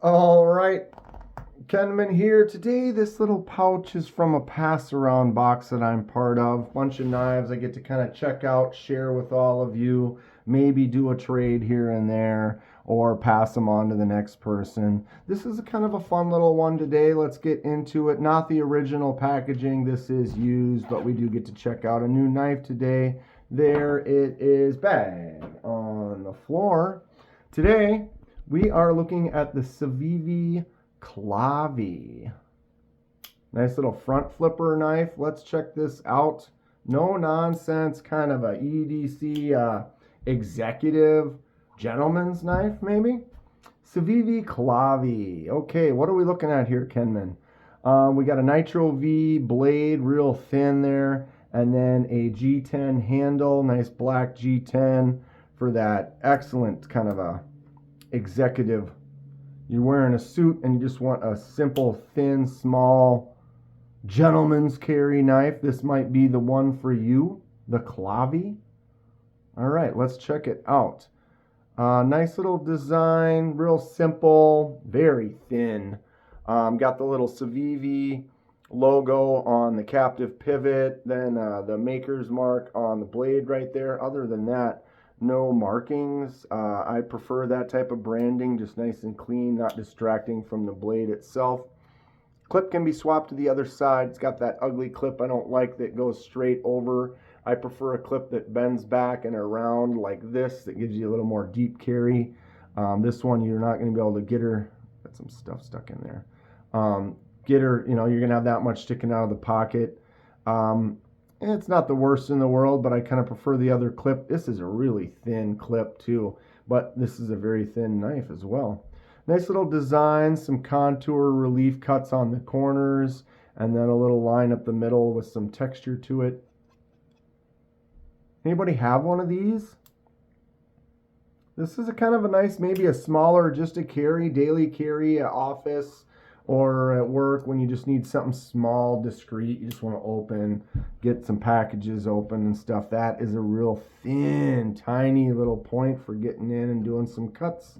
All right, Kenman here. Today, this little pouch is from a pass around box that I'm part of. Bunch of knives I get to kind of check out, share with all of you, maybe do a trade here and there, or pass them on to the next person. This is kind of a fun little one today. Let's get into it. Not the original packaging, this is used, but we do get to check out a new knife today. There it is, bang, on the floor. Today, we are looking at the Civivi Clavi. Nice little front flipper knife. Let's check this out. No nonsense, kind of a EDC executive gentleman's knife, maybe? Civivi Clavi. Okay, what are we looking at here, Kenman? We got a Nitro V blade, real thin there, and then a G10 handle, nice black G10 for that excellent kind of a executive. You're wearing a suit and you just want a simple, thin, small gentleman's carry knife. This might be the one for you, the Clavi. All right, let's check it out. Nice little design, real simple, very thin. Got the little Civivi logo on the captive pivot, then the maker's mark on the blade right there. Other than that, no markings. I prefer that type of branding, just nice and clean, not distracting from the blade itself. Clip can be swapped to the other side. It's got that ugly clip I don't like that goes straight over. I prefer a clip that bends back and around like this, that gives you a little more deep carry. This one, you're not going to be able to get her. Got some stuff stuck in there. Get her, you're going to have that much sticking out of the pocket. It's not the worst in the world, but I kind of prefer the other clip. This is a really thin clip too, but this is a very thin knife as well. Nice little design, some contour relief cuts on the corners, and then a little line up the middle with some texture to it. Anybody have one of these? This is a kind of a nice, maybe a smaller, just a carry, daily carry at office or at work when you just need something small, discreet. You just want to open, get some packages open and stuff. That is a real thin, tiny little point for getting in and doing some cuts.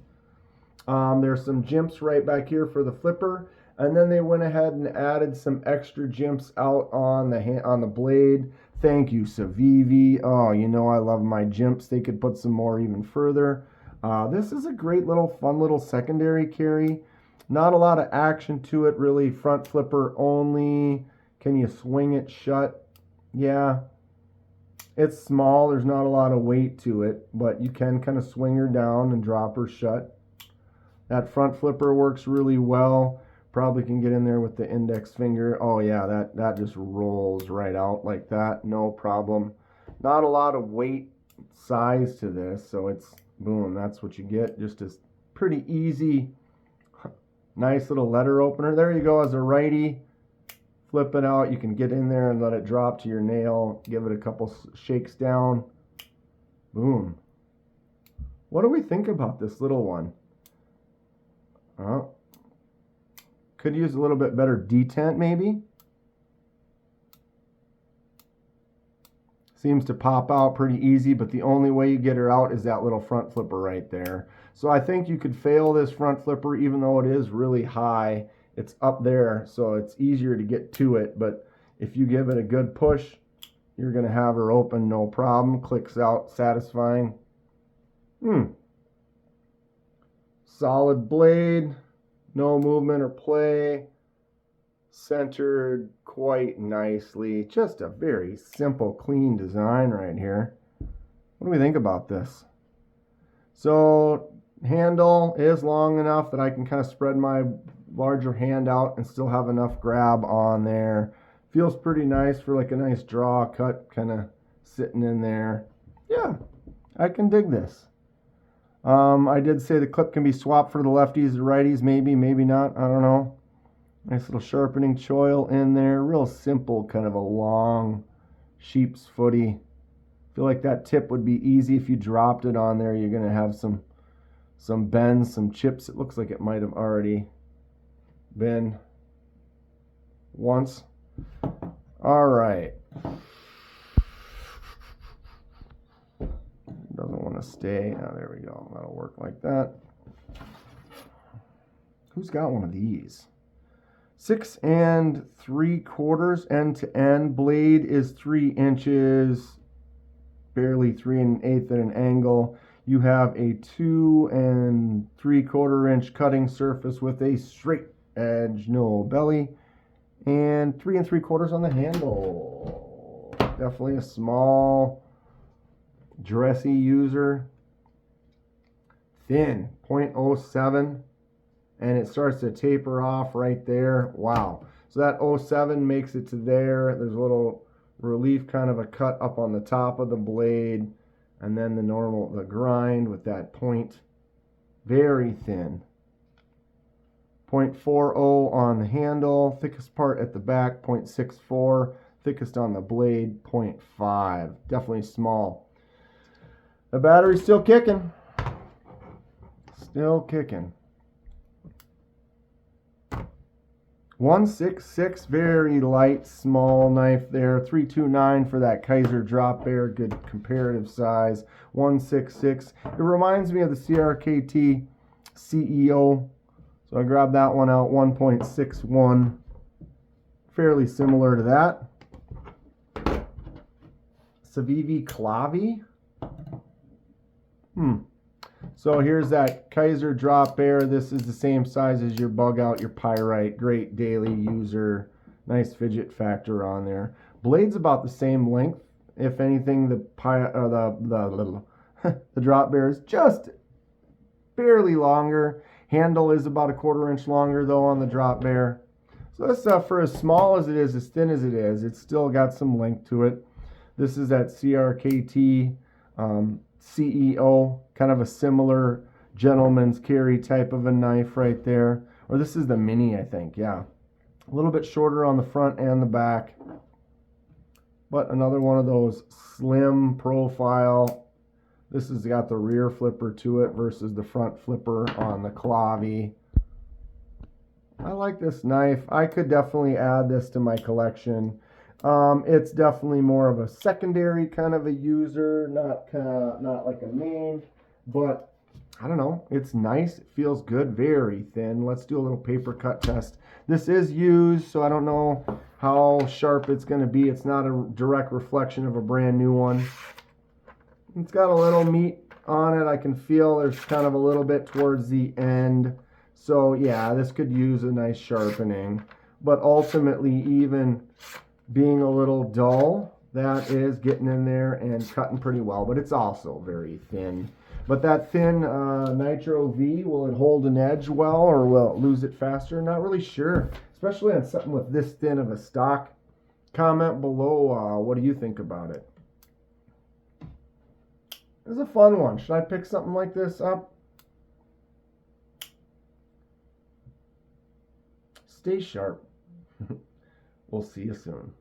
There's some jimps right back here for the flipper, and then they went ahead and added some extra jimps out on the blade. Thank you, Civivi. Oh, I love my jimps. They could put some more even further. This is a great little fun little secondary carry. Not a lot of action to it, really. Front flipper only. Can you swing it shut? Yeah. It's small. There's not a lot of weight to it, but you can kind of swing her down and drop her shut. That front flipper works really well. Probably can get in there with the index finger. Oh yeah, that just rolls right out like that. No problem. Not a lot of weight size to this, so it's boom, that's what you get. Just a pretty easy, nice little letter opener. There you go. As a righty, flip it out. You can get in there and let it drop to your nail. Give it a couple shakes down. Boom. What do we think about this little one? Oh, could use a little bit better detent maybe. Seems to pop out pretty easy, but the only way you get her out is that little front flipper right there. So I think you could fail this front flipper even though it is really high. It's up there, so it's easier to get to it, but if you give it a good push, you're going to have her open no problem. Clicks out satisfying. Solid blade, no movement or play, centered quite nicely. Just a very simple, clean design right here. What do we think about this? So, handle is long enough that I can kind of spread my larger hand out and still have enough grab on there. Feels pretty nice for like a nice draw cut kind of sitting in there. Yeah, I can dig this. I did say the clip can be swapped for the lefties, the righties, maybe not. I don't know. Nice little sharpening choil in there. Real simple, kind of a long sheep's footy. Feel like that tip would be easy if you dropped it on there. You're going to have some bends, some chips. It looks like it might have already been once. All right. Doesn't want to stay. Oh, there we go. That'll work like that. Who's got one of these? 6 3/4 end to end. Blade is 3 inches, barely 3 1/8 at an angle. You have a 2 3/4 inch cutting surface with a straight edge, no belly, and 3 3/4 on the handle. Definitely a small, dressy user. Thin, 0.07, and it starts to taper off right there. Wow. So that 0.07 makes it to there. There's a little relief, kind of a cut up on the top of the blade, and then the grind with that point. Very thin. 0.40 on the handle, thickest part at the back, 0.64, thickest on the blade, 0.5. Definitely small. The battery's still kicking. Still kicking. 166, very light, small knife there. 329 for that Kaiser drop bear, good comparative size. 166. It reminds me of the CRKT CEO. So I grabbed that one out, 1.61. Fairly similar to that. Civivi Clavi. So here's that Kaiser drop bear. This is the same size as your bug out, your pyrite. Great daily user. Nice fidget factor on there. Blade's about the same length. If anything, the drop bear is just barely longer. Handle is about a 1/4 inch longer though on the drop bear. So this stuff, for as small as it is, as thin as it is, it's still got some length to it. This is that CRKT CEO, kind of a similar gentleman's carry type of a knife right there. Or this is the mini, I think, yeah. A little bit shorter on the front and the back. But another one of those slim profile. This has got the rear flipper to it versus the front flipper on the Clavi. I like this knife. I could definitely add this to my collection. It's definitely more of a secondary kind of a user, not like a main, but I don't know. It's nice. It feels good. Very thin. Let's do a little paper cut test. This is used, so I don't know how sharp it's going to be. It's not a direct reflection of a brand new one. It's got a little meat on it. I can feel there's kind of a little bit towards the end. So yeah, this could use a nice sharpening. But ultimately, even being a little dull, that is getting in there and cutting pretty well. But it's also very thin. But that thin Nitro V, will it hold an edge well or will it lose it faster? Not really sure. Especially on something with this thin of a stock. Comment below, what do you think about it? It's a fun one. Should I pick something like this up? Stay sharp. We'll see you soon.